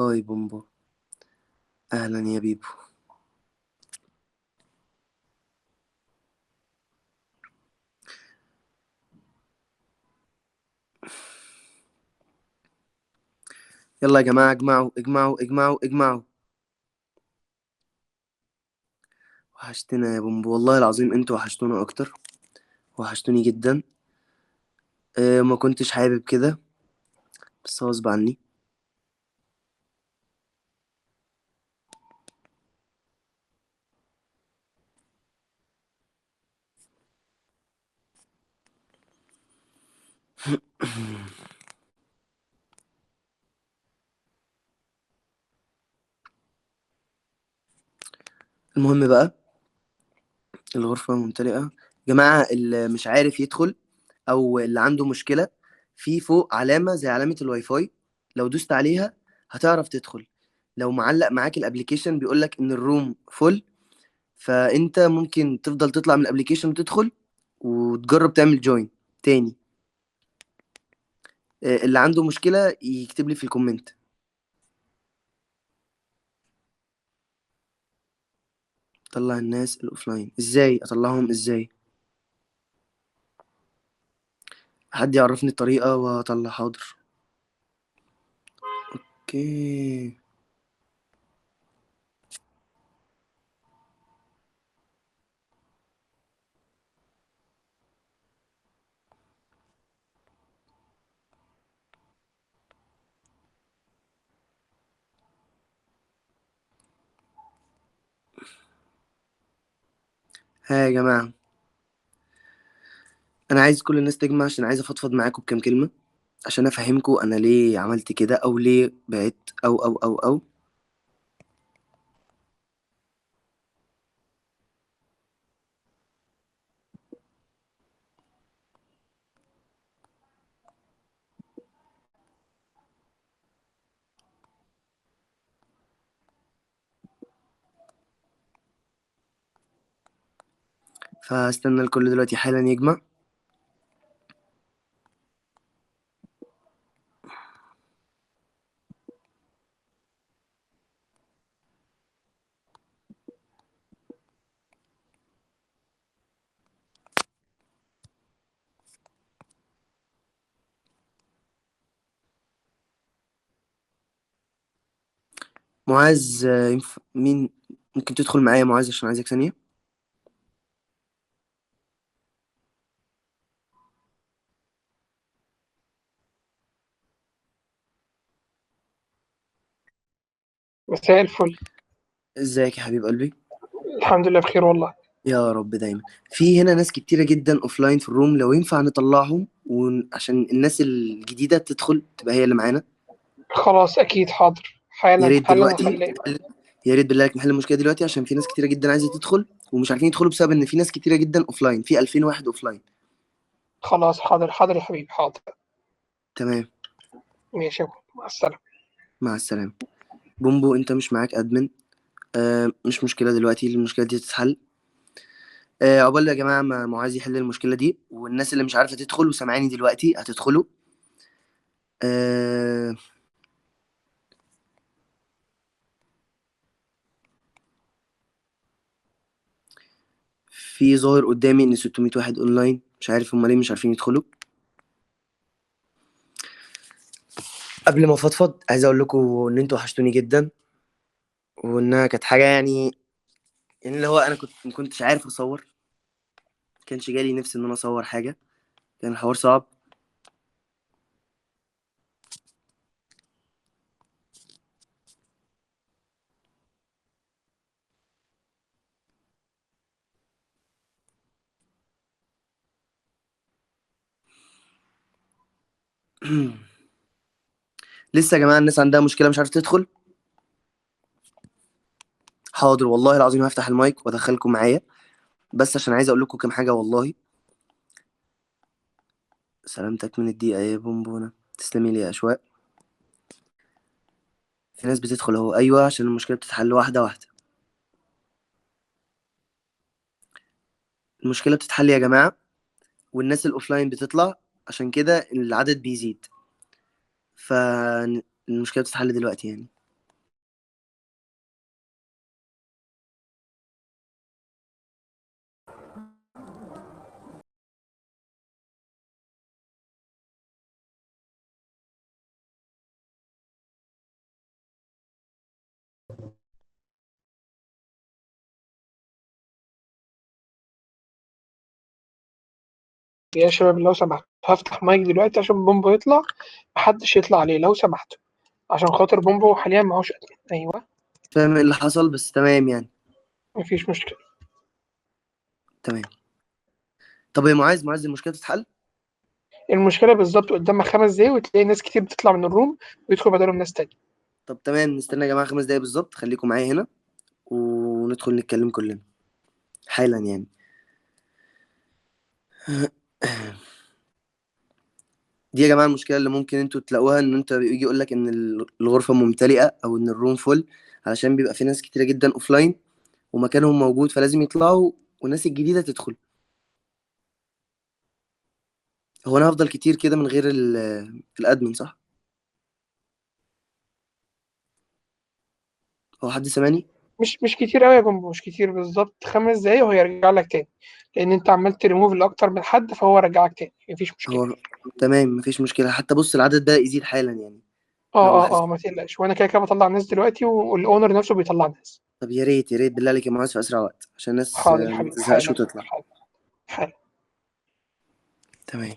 هاي بومبو. اهلا يا بيبو. يلا يا جماعة، اجمعوا اجمعوا اجمعوا اجمعوا. وحشتنا يا بومبو، والله العظيم انتوا وحشتونا اكتر. وحشتوني جدا. ما كنتش حابب كده، بس غصب عني. المهم بقى، الغرفة ممتلئة يا جماعة. اللي مش عارف يدخل او اللي عنده مشكلة، في فوق علامة زي علامة الواي فاي، لو دوست عليها هتعرف تدخل. لو معلق معاك الابليكيشن بيقولك ان الروم فول، فانت ممكن تفضل تطلع من الابليكيشن وتدخل وتجرب تعمل جوين تاني. اللي عنده مشكلة يكتب لي في الكومنت. طلع الناس الاوفلاين ازاي؟ اطلعهم ازاي؟ حد يعرفني الطريقة واطلع. حاضر. اوكي. ها يا جماعة، انا عايز كل الناس تجمع عشان عايز افضفض معاكم بكام كلمة، عشان افهمكم انا ليه عملت كده او ليه بعدت او. فاستنى الكل دلوقتي حالا يجمع. معاذ، مين ممكن تدخل معايا معاذ عشان عايزك ثانية؟ مساء الفل. ازيك يا حبيب قلبي؟ الحمد لله بخير والله. يا رب دايما. في هنا ناس كتيرة جدا اوفلاين في الروم، لو ينفع نطلعهم عشان الناس الجديدة تدخل تبقى هي اللي معانا. خلاص أكيد حاضر، يا حالا ريت حالا دلوقتي هخليه. تحل. يا ريت بالله عليك نحل المشكلة دلوقتي، عشان في ناس كتيرة جدا عايزة تدخل ومش عارفين يدخلوا بسبب ان في ناس كتيرة جدا اوفلاين، في 2000 واحد اوفلاين. خلاص حاضر حاضر يا حبيبي حاضر. تمام. ماشي يا أبو. مع السلامة. مع السلامة. بومبو انت مش معاك ادمن. مش مشكلة، دلوقتي المشكلة دي تتحل. عقبال يا جماعة ما معاذ يحل المشكلة دي، والناس اللي مش عارفة تدخل وسامعاني دلوقتي هتدخلوا. آه في ظاهر قدامي ان 600 واحد اونلاين، مش عارف هم ليه مش عارفين يدخلوا. قبل ما افضفض عايز اقول لكم ان انتوا وحشتوني جدا، وانها كانت حاجة يعني اللي هو انا ما كنتش عارف اصور. ما كانش جالي نفسي ان انا اصور حاجة، كان الحوار صعب. لسه يا جماعة الناس عندها مشكلة مش عارفة تدخل. حاضر والله العظيم هفتح المايك وادخلكم معايا، بس عشان عايز اقول لكم كام حاجة والله. سلامتك من الدقيقة يا بونبونة. تسلمي لي يا أشواق. في ناس بتدخل اهو، أيوة، عشان المشكلة بتتحل واحدة واحدة. المشكلة بتتحل يا جماعة، والناس الأوفلاين بتطلع عشان كده العدد بيزيد، فالمشكلة بتتحل دلوقتي يعني. يا شباب لو سمحتوا هفتح مايك دلوقتي عشان بومبو يطلع، محدش يطلع عليه لو سمحتوا، عشان خاطر بومبو حاليا معهوش أدمن. أيوه فاهم ايه اللي حصل، بس تمام يعني. مفيش مشكلة. تمام. طب يا معاذ المشكلة تتحل. المشكلة بالظبط قدامك 5 دقايق وتلاقي ناس كتير بتطلع من الروم ويدخل بدلهم ناس تانية. طب تمام، نستنى يا جماعة 5 دقايق بالظبط، خليكم معايا هنا وندخل نتكلم كلنا حالا يعني. دي يا جماعة المشكلة اللي ممكن انتوا تلاقوها، ان انت يجي يقول لك ان الغرفة ممتلئة او ان الروم فول، علشان بيبقى في ناس كتيرة جدا اوفلاين ومكانهم موجود، فلازم يطلعوا والناس الجديدة تدخل. هو انا هفضل كتير كده من غير الادمن صح؟ هو حد سامعني؟ مش كتير قوي يا بومبو، مش كتير، بالظبط 5 دقايق وهيرجع لك تاني، لأن أنت عملت ريموف لأكتر من حد فهو رجعك تاني، مفيش مشكلة. هو تمام، مفيش مشكلة، حتى بص العدد ده يزيد حالا يعني لو لاحظت. ما تقلقش، وأنا كده كده بطلع ناس دلوقتي والأونر نفسه بيطلع ناس. طب يا ريت بالله عليك يا معاذ في اسرع وقت عشان الناس حاضر ما حبيبي، تزهقش حالا وتطلع. حالا حالا. تمام.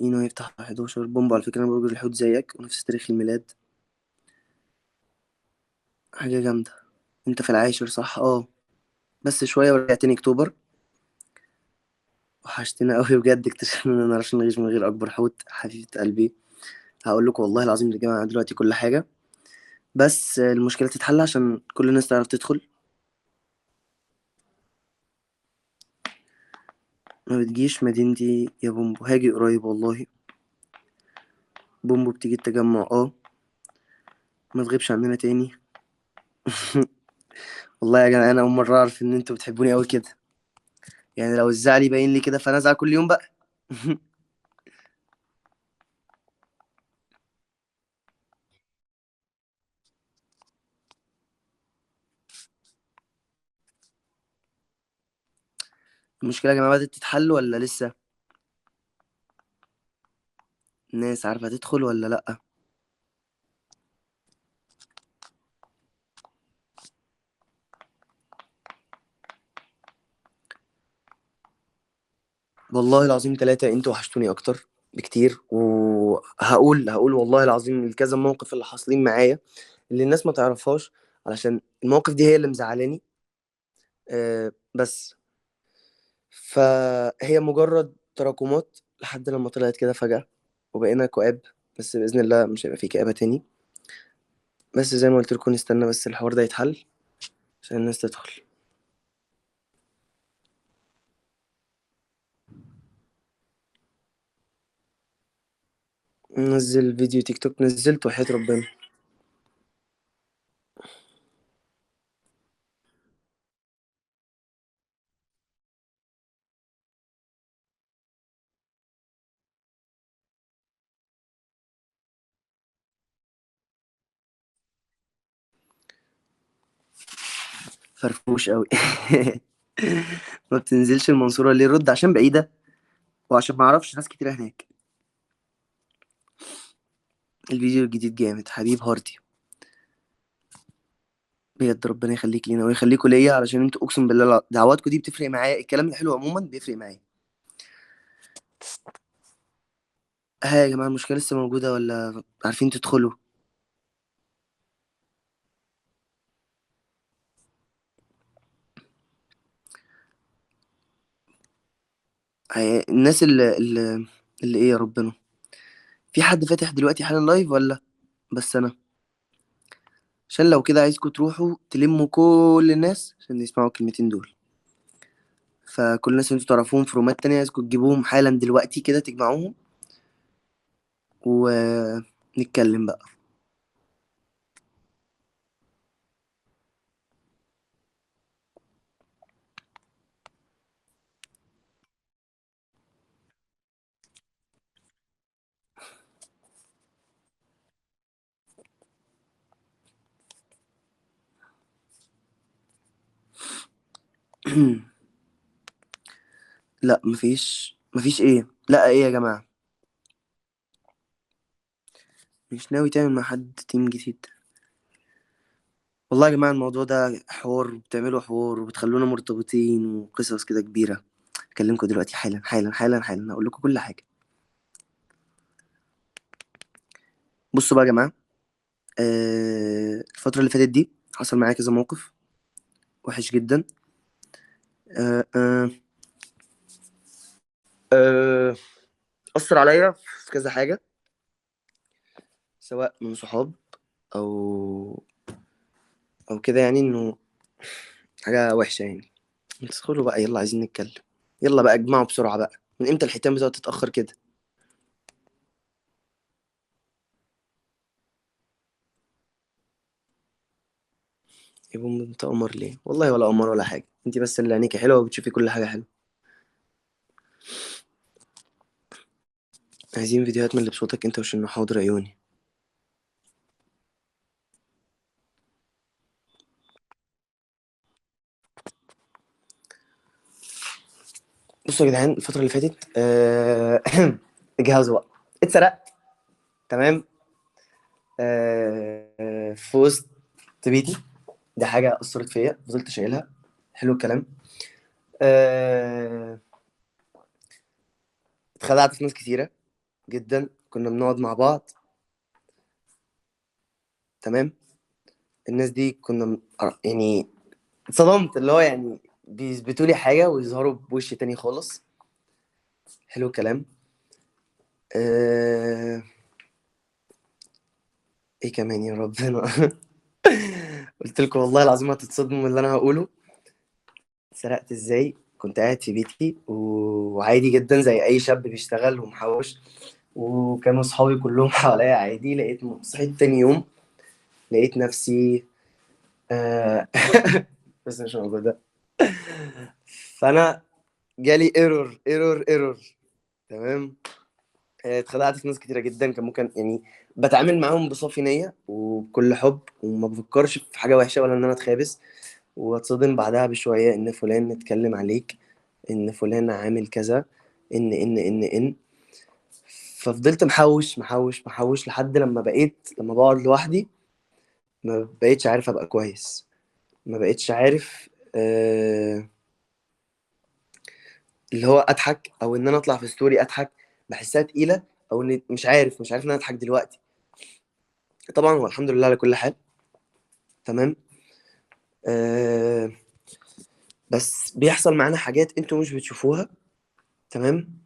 اينو يفتح 11 بومب، على فكرة انا برج الحوت زيك ونفس تاريخ الميلاد. حاجة جامدة. انت في العاشر صح؟ اه. بس شوية ورجعتني اكتوبر. وحشتنا قوي بجد، اكتشفنا اننا نعرفش نعيش من غير اكبر حوت حبيبة قلبي. هقول لكم والله العظيم يا جماعة دلوقتي كل حاجة، بس المشكلة تتحل عشان كل الناس تعرف تدخل. ما بتجيش مدينتي يا بومبو؟ هاجي قريب والله. بومبو بتيجي التجمع اه. ما تغيبش عننا تاني. والله يا جماعة انا اول مرة اعرف ان انتوا بتحبوني قوي كده، يعني لو الزعل يبين لي كده فانا ازعل كل يوم بقى. المشكلة يا جماعة بدأت تتحل ولا لسه؟ الناس عارفة تدخل ولا لأ؟ والله العظيم 3، انتوا وحشتوني اكتر بكتير، وهقول والله العظيم الكذا موقف اللي حاصلين معايا اللي الناس ما تعرفهاش، علشان المواقف دي هي اللي مزعلاني. بس فهي مجرد تراكمات لحد لما طلعت كده فجأة وبقينا كؤاب. بس بإذن الله مش هيبقى في كآبة تاني، بس زي ما قلت لكم نستنى بس الحوار ده يتحل عشان الناس تدخل. نزل فيديو تيك توك، نزلت وحياة ربنا. فرفوش قوي. ما بتنزلش المنصورة ليه؟ رد عشان بعيدة وعشان ما اعرفش ناس كتير هناك. الفيديو الجديد جامد حبيب هارتي، بجد ربنا يخليك لينا ويخليكوا ليا، علشان انتوا اقسم بالله دعواتكم دي بتفرق معايا، الكلام الحلو عموما بيفرق معايا. ها يا جماعة المشكلة لسه موجودة ولا عارفين تدخلوا؟ الناس اللي ايه يا ربنا، في حد فاتح دلوقتي حالا لايف ولا بس انا؟ عشان لو كده عايزكم تروحوا تلموا كل الناس عشان يسمعوا الكلمتين دول. فكل الناس اللي انتوا تعرفوهم في رومات تانية عايزكم تجيبوهم حالا دلوقتي كده، تجمعوهم ونتكلم بقى. لا مفيش ايه، لا ايه يا جماعة، مش ناوي تعمل مع حد تيم جديد. والله يا جماعة الموضوع ده حوار، بتعملوا حوار وبتخلونا مرتبطين وقصص كده كبيرة. اكلمكم دلوقتي حالا حالا حالا حالا، اقول لكم كل حاجة. بصوا بقى يا جماعة، الفترة اللي فاتت دي حصل معايا كذا موقف وحش جدا. آه آه آه أثر عليا في كذا حاجة، سواء من صحاب أو أو كده، يعني إنه حاجة وحشة يعني. تدخلوا بقى، يلا عايزين نتكلم. يلا بقى اجمعوا بسرعة بقى، من امتى الحيتان بتقعد تتأخر كده؟ يا بوم انت قمر ليه؟ والله ولا قمر ولا حاجة، انت بس اللي عينيكي حلوة وبتشوفي كل حاجة حلوة. عايزين فيديوهات من اللي بصوتك انت وشنو، حاضر عيوني. بصوا يا جدعان، الفترة اللي فاتت جهاز بقى اتسرق. تمام. في وسط بيتي، دي حاجة أثرت فيا، فضلت شايلها. حلو الكلام. آه، اتخدعت في ناس كتيرة جدا، كنا بنقعد مع بعض. تمام. الناس دي يعني اتصدمت، اللي هو يعني بيثبتوا لي حاجة ويظهروا بوش تاني خالص. حلو الكلام. آه... ايه كمان يا ربنا؟ قلت لكم والله العظيم هتتصدموا من اللي انا هقوله. سرقت ازاي؟ كنت قاعد في بيتي وعادي جدا زي اي شاب بيشتغل ومحوش، وكانوا صحابي كلهم حواليا عادي. صحيت تاني يوم لقيت نفسي آه... بس مش موجودة. فانا جالي ايرور. تمام. اتخدعت في ناس كتيرة جدا، كان ممكن يعني بتعامل معاهم بصافي نية وبكل حب، وما بفكرش في حاجة وحشة ولا ان انا اتخابس. واتصدم بعدها بشوية ان فلان اتكلم عليك، ان فلان عامل كذا، ان ففضلت محوش لحد لما بقعد لوحدي ما بقيتش عارف ابقى كويس. ما بقيتش عارف اللي هو اضحك، او ان انا اطلع في ستوري اضحك، بحسها تقيلة. او ان مش عارف ان انا اضحك دلوقتي. طبعا هو الحمد لله على كل حال. تمام. آه بس بيحصل معانا حاجات انتوا مش بتشوفوها. تمام.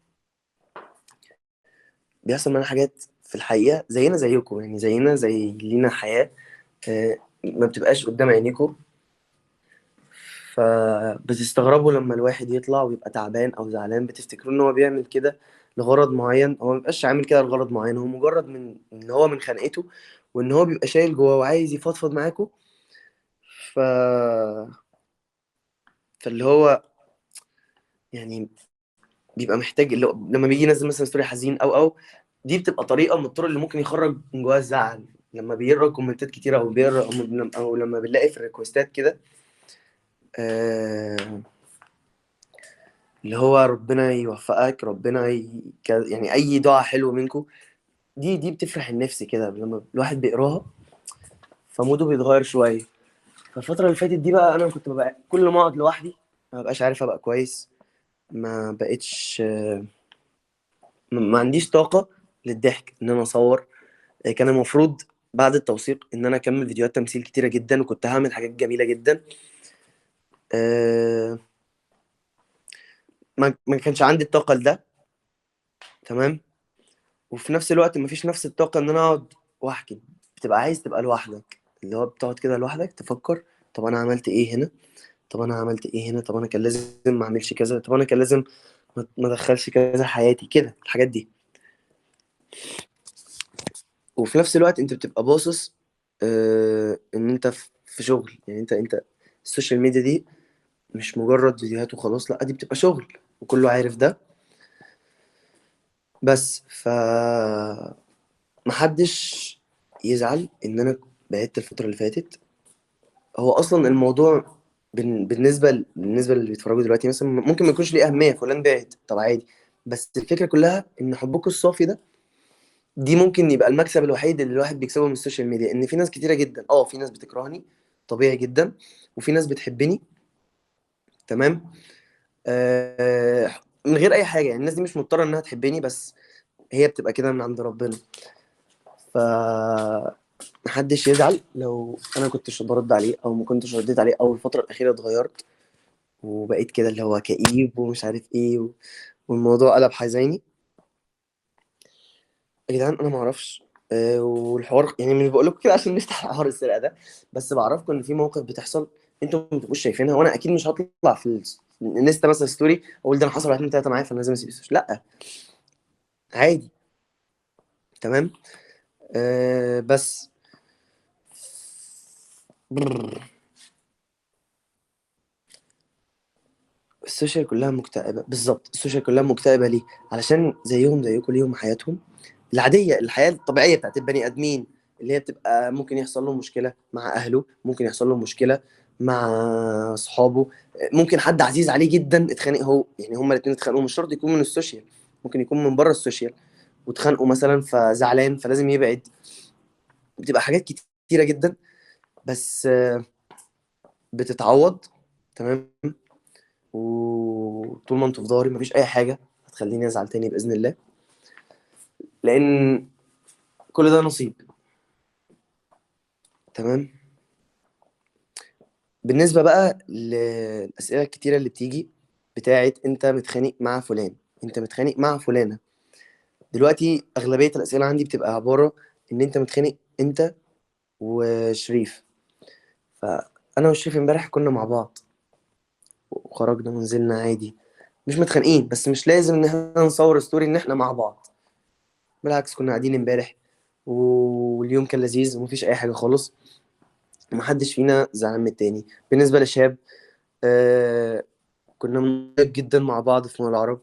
بيحصل معانا حاجات في الحقيقة زينا زيكم، يعني زينا زي لينا حياة ما بتبقاش قدام عينيكم. فبتستغربوا لما الواحد يطلع ويبقى تعبان او زعلان، بتفتكروا ان هو بيعمل كده لغرض معين. هو ما بيبقاش عامل كده لغرض معين، هو مجرد من ان هو من خنقته، وان هو بيبقى شايل جواه وعايز يفضفض معاكم. ف فاللي هو يعني بيبقى محتاج لما بيجي ينزل مثلا ستوري حزين او دي بتبقى طريقه من الطرق اللي ممكن يخرج من جواه الزعل. لما بيقرا كومنتات كتيره او بيقرا او لما بنلاقي في الريكوستات كده آه اللي هو ربنا يوفقك، يعني اي دعاء حلو منكم، دي بتفرح النفس كده لما الواحد بيقراها، فموده بيتغير شويه. فالفتره اللي فاتت دي بقى انا كنت ببقى كل ما اقعد لوحدي ما ببقاش عارف ابقى كويس. ما بقتش ما عنديش طاقه للضحك ان انا اصور. كان المفروض بعد التوثيق ان انا اكمل فيديوهات تمثيل كتيره جدا، وكنت هعمل حاجات جميله جدا. آه، ما كانش عندي الطاقه لده. تمام. وفي نفس الوقت ما فيش نفس الطاقه ان انا اقعد واحكي. بتبقى عايز تبقى لوحدك، اللي هو بتقعد كده لوحدك تفكر، طب انا عملت ايه هنا، طب انا عملت ايه هنا، طب انا كان لازم ما اعملش كذا، طب انا كان لازم ما ادخلش كذا حياتي كده، الحاجات دي. وفي نفس الوقت انت بتبقى باصص ان انت في شغل، يعني انت السوشيال ميديا دي مش مجرد فيديوهات وخلاص، لا دي بتبقى شغل وكله عارف ده. بس محدش يزعل ان انا بعدت الفترة اللي فاتت. هو اصلا الموضوع بالنسبه للي بيتفرجوا دلوقتي مثلا ممكن ما يكونش ليه اهميه، فلان بعد طب عادي. بس الفكره كلها ان حبكم الصافي ده، دي ممكن يبقى المكسب الوحيد اللي الواحد بيكسبه من السوشيال ميديا. ان في ناس كتيره جدا، في ناس بتكرهني طبيعي جدا، وفي ناس بتحبني، تمام، من غير اي حاجه. يعني الناس دي مش مضطره انها تحبني، بس هي بتبقى كده من عند ربنا. ف محدش يزعل لو انا كنتش برد عليه او ما كنتش رديت عليه، او الفتره الاخيره اتغيرت وبقيت كده اللي هو كئيب ومش عارف ايه والموضوع قلب حزيني. يا جدعان انا ما اعرفش. والحوار يعني مش بقول لكم كده عشان نفتح حوار السرقه ده، بس بعرفكم ان في مواقف بتحصل انتوا ما بتبقوش شايفينها، وانا اكيد مش هطلع في الانستا مثلا ستوري اقول ده انا حصل واحد اتنين تلاته معايا فانا لازم اسيب السوشيال. لا، عادي، تمام. بس السوشيال كلها مكتئبة، بالظبط السوشيال كلها مكتئبة ليه؟ علشان زيهم زيكم ليهم حياتهم العادية، الحياة الطبيعية بتاعت البني آدمين، اللي هي بتبقى ممكن يحصل له مشكلة مع أهله، ممكن يحصل له مشكلة مع أصحابه، ممكن حد عزيز عليه جدا اتخانق هو، يعني هما الاتنين اتخانقوا، مش شرط يكون من السوشيال، ممكن يكون من بره السوشيال واتخانقوا مثلا فزعلان فلازم يبعد. بتبقى حاجات كتيرة جدا، بس بتتعوض، تمام. وطول ما انتوا في ظهري مفيش اي حاجه هتخليني ازعل تاني باذن الله، لان كل ده نصيب، تمام. بالنسبه بقى للاسئله الكتيره اللي بتيجي بتاعت انت متخانق مع فلان، انت متخانق مع فلانه، دلوقتي اغلبيه الاسئله عندي بتبقى عباره ان انت متخانق انت وشريف. فانا وشريف امبارح كنا مع بعض وخرجنا ونزلنا عادي، مش متخانقين، بس مش لازم ان احنا نصور ستوري ان احنا مع بعض. بالعكس كنا قاعدين امبارح واليوم كان لذيذ ومفيش اي حاجه خالص، محدش فينا زعلان من التاني. بالنسبه لشاب، آه كنا مناسب جدا مع بعض في مول العرب،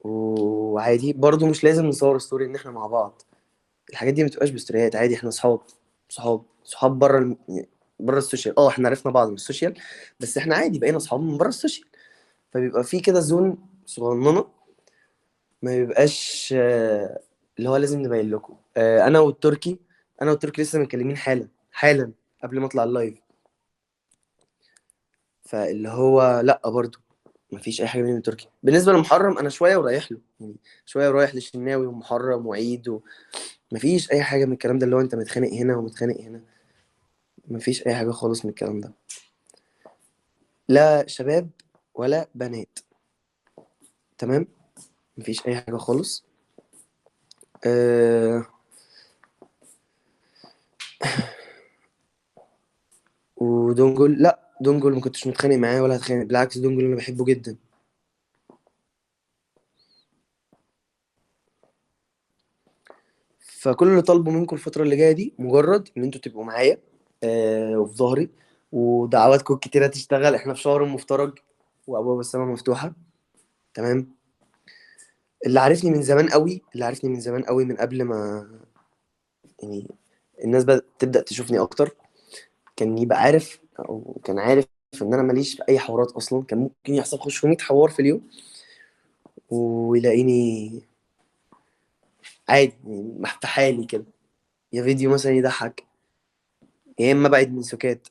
وعادي برضو مش لازم نصور ستوري ان احنا مع بعض. الحاجات دي ما بتبقاش بستوريات، عادي احنا صحاب، صحاب بره بره السوشيال. احنا عرفنا بعض من السوشيال، بس احنا عادي بقينا صحاب من بره السوشيال. فبيبقى في كده زون صغننه، ما بيبقاش اللي هو لازم نبين لكم. انا والتركي لسه متكلمين حالا حالا قبل ما اطلع اللايف. فاللي هو لا برضو مفيش اي حاجه بيني وبين تركي. بالنسبه لمحرم انا شويه ورايح له، يعني شويه ورايح للشناوي ومحرم وعيد، مفيش اي حاجه من الكلام ده اللي هو انت متخانق هنا ومتخانق هنا، مفيش اي حاجه خالص من الكلام ده، لا شباب ولا بنات، تمام. مفيش اي حاجه خالص. أه ودونجل، لا دونجل ما كنتش متخانق معاه ولا هتخانق، بالعكس دونجل انا بحبه جدا. فكل اللي طالبه منكم الفترة اللي جاية دي مجرد ان انتوا تبقوا معايا وفي ظهري، ودعواتكم الكتيرة تشتغل. احنا في شهر مفترج وابواب السماء مفتوحة، تمام. اللي عارفني من زمان قوي من قبل ما يعني الناس بقى تبدأ تشوفني اكتر، كان يبقى عارف او كان عارف ان انا ماليش في اي حوارات اصلا. كان ممكن يحصل 500 حوار في اليوم ويلاقيني عادي، يعني في حالي كده، يا فيديو مثلا يضحك يا اما ابعد من سكات.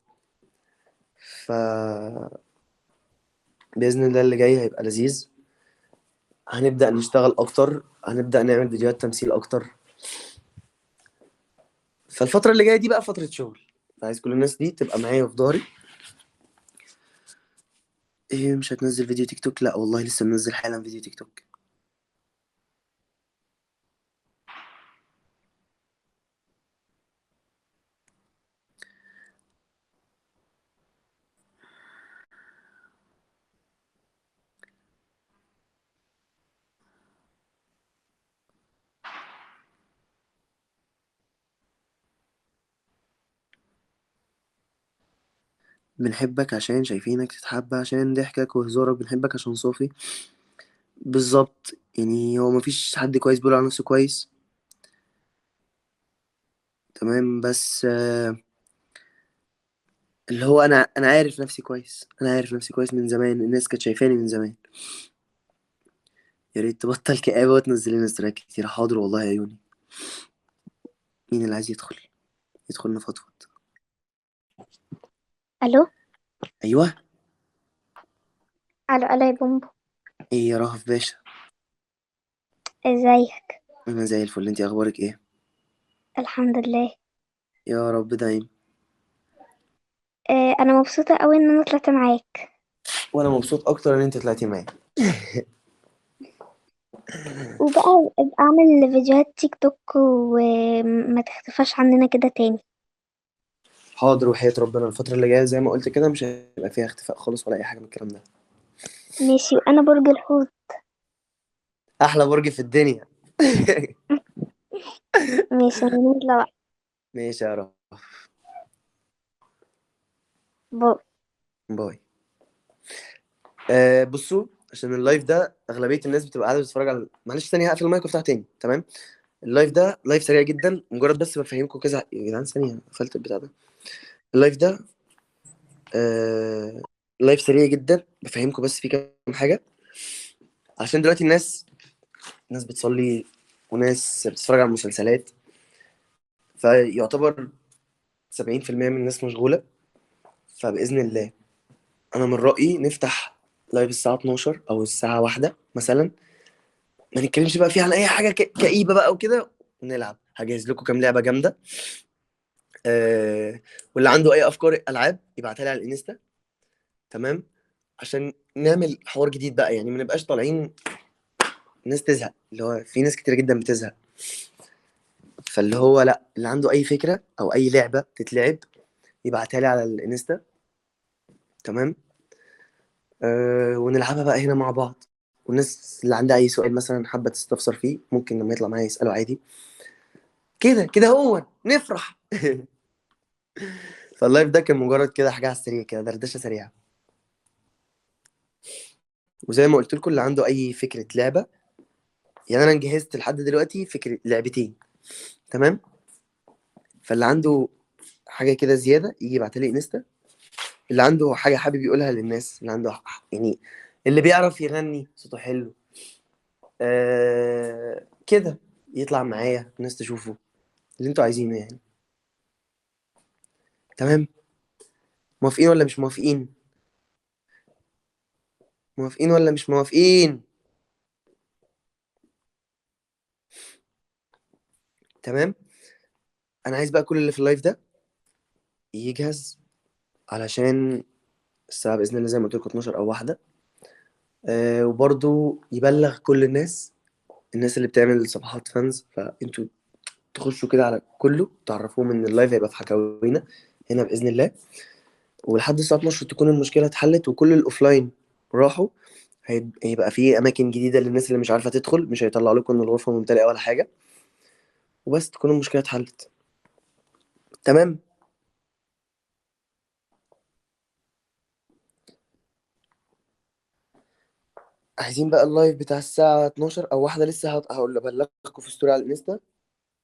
ف بإذن الله اللي جاي هيبقى لذيذ، هنبدأ نشتغل أكتر، هنبدأ نعمل فيديوهات تمثيل أكتر. فالفترة اللي جاية دي بقى فترة شغل، عايز كل الناس دي تبقى معايا في ظهري. إيه مش هتنزل فيديو تيك توك؟ لا والله لسه منزل حالا فيديو تيك توك. بنحبك عشان شايفينك تتحب، عشان ضحكك وهزارك، بنحبك عشان صوفي. بالظبط، يعني هو مفيش حد كويس بيقول على نفسه كويس، تمام. بس اللي هو انا عارف نفسي كويس، انا عارف نفسي كويس من زمان، الناس كانت شايفاني من زمان. يا ريت تبطل كآبة وتنزل لنا سترايك كتير. حاضر والله يا عيوني. مين اللي عايز يدخل؟ يدخل نفضفض. الو ايوه. الو الو يا بومبو، ايه يا رهف باشا؟ ازيك؟ انا زي الفل، انتي اخبارك ايه؟ الحمد لله. يا رب دايما. انا مبسوطه قوي ان انا طلعت معاك. وانا مبسوط اكتر ان انت طلعتي معايا. وبقى ابقى اعمل فيديوهات تيك توك وما تختفاش عننا كده تاني. حاضر وحياة ربنا، الفترة اللي جاية زي ما قلت كده مش هيبقى فيها اختفاء خالص ولا اي حاجة من الكلام ده. ماشي، وانا برج الحوت. احلى برج في الدنيا. ماشي، انا نازله بقى. ماشي يا رهف. باي. باي. بصوا، عشان اللايف ده اغلبيه الناس بتبقى قاعده بتتفرج على، معلش ثانيه هقفل المايك وافتح تاني. تمام. اللايف ده لايف سريع جدا، مجرد بس بفهمكم كذا يا جدعان. ثانيه قفلت البتاع ده. اللايف ده آه لايف سريع جدا بفهمكم بس في كام حاجه. عشان دلوقتي ناس بتصلي وناس بتتفرج على المسلسلات، فيعتبر 70% من الناس مشغوله. فباذن الله انا من رايي نفتح لايف الساعه 12 او الساعه 1 مثلا، ما نتكلمش بقى فيه عن اي حاجه كئيبه بقى وكده، ونلعب. هجهز لكم كام لعبه جامده. واللي عنده اي افكار العاب يبعتها لي على الانستا. تمام. عشان نعمل حوار جديد بقى، يعني ما نبقاش طالعين الناس تزهق، اللي هو في ناس كتير جدا بتزهق. فاللي هو لا، اللي عنده اي فكره او اي لعبه تتلعب يبعتها لي على الانستا. تمام. ونلعبها بقى هنا مع بعض. والناس اللي عندها اي سؤال مثلا حابه تستفسر فيه ممكن لما يطلع معايا يساله عادي. كده كده هو نفرح. فاللايف ده كان مجرد كده حاجه على السريع كده، دردشه سريعه. وزي ما قلت لكم اللي عنده اي فكره لعبه، يعني انا جهزت لحد دلوقتي فكره لعبتين. تمام. فاللي عنده حاجه كده زياده يجي يبعت لي انستا. اللي عنده حاجه حابب يقولها للناس، اللي عنده يعني اللي بيعرف يغني صوته حلو كده يطلع معايا الناس تشوفه، اللي انتوا عايزينه يعني. تمام. موافقين ولا مش موافقين؟ موافقين ولا مش موافقين؟ تمام. انا عايز بقى كل اللي في اللايف ده يجهز، علشان الساعة بإذن الله زي ما قلت لكم 12 أو 1. وبرضو يبلغ كل الناس اللي بتعمل صفحات فانز، فانتوا تخشوا كده على كله تعرفوهم ان اللايف هيبقى في حكاوينا هنا بإذن الله. ولحد الساعة 12 تكون المشكلة اتحلت وكل الأوفلاين راحوا. هيبقى في أماكن جديدة للناس اللي مش عارفة تدخل، مش هيطلع لكم إن الغرفة ممتلئة ولا حاجة، وبس تكون المشكلة اتحلت. تمام. عايزين بقى اللايف بتاع الساعة 12 أو 1 لسه هقول أبلغكم في ستوري على الانستا،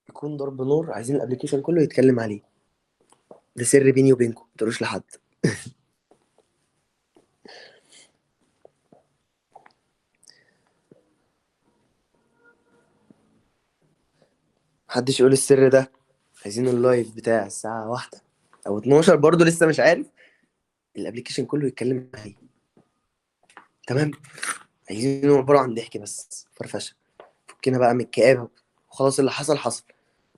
يكون ضرب نار. عايزين الابلكيشن كله يتكلم عليه. ده سر بيني وبينكم ما تقولوش لحد. محدش يقول السر ده. عايزين اللايف بتاع الساعة 1 أو 12 برضو لسه مش عارف، الابلكيشن كله يتكلم عليه. تمام. عايزينه عبارة عن ضحك بس، فرفشة، فكنا بقى من الكآبة وخلاص. اللي حصل حصل،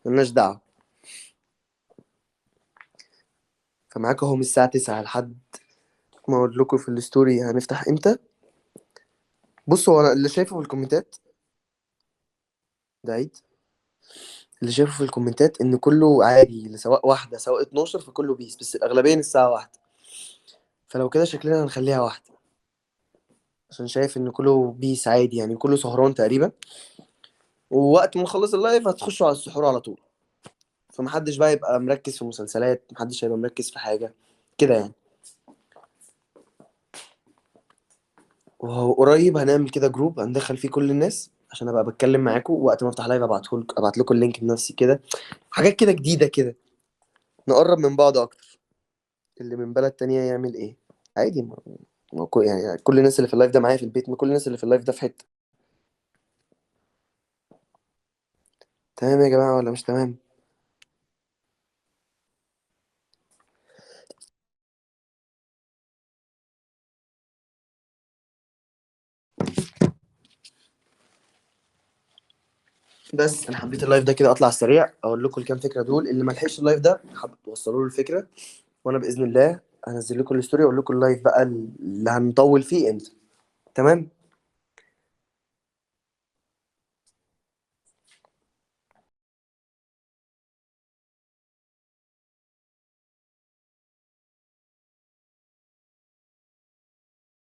ملناش دعوة. فمعاك اهو من الساعة 9 لحد ما اقول لكم في الستوري هنفتح امتى. بصوا، انا اللي شايفه في الكومنتات ده عيد، اللي شايفه في الكومنتات ان كله عادي، سواء 1 سواء 12 فكله بيس، بس الاغلبية الساعة 1. فلو كده شكلنا هنخليها 1، عشان شايف ان كله بيس عادي، يعني كله سهران تقريبا. ووقت ما نخلص اللايف هتخشوا على السحور على طول. فمحدش بقى يبقى مركز في مسلسلات، محدش هيبقى مركز في حاجة كده يعني. وقريب هنعمل كده جروب هندخل فيه كل الناس، عشان ابقى بتكلم معاكم وقت ما افتح لايف ابعت لكم اللينك بنفسي كده. حاجات كده جديدة كده، نقرب من بعض اكتر. اللي من بلد تانية يعمل ايه؟ عادي، يعني كل الناس اللي في اللايف ده معايا في البيت، ما كل الناس اللي في اللايف ده في حتة. تمام يا جماعة ولا مش تمام؟ بس انا حبيت اللايف ده كده اطلع على السريع اقول لكم الكام فكرة دول. اللي ما لحقش اللايف ده حابب توصلوا له الفكرة، وانا باذن الله هنزل لكم الستوري اقول لكم اللايف بقى اللي هنطول فيه امتى. تمام.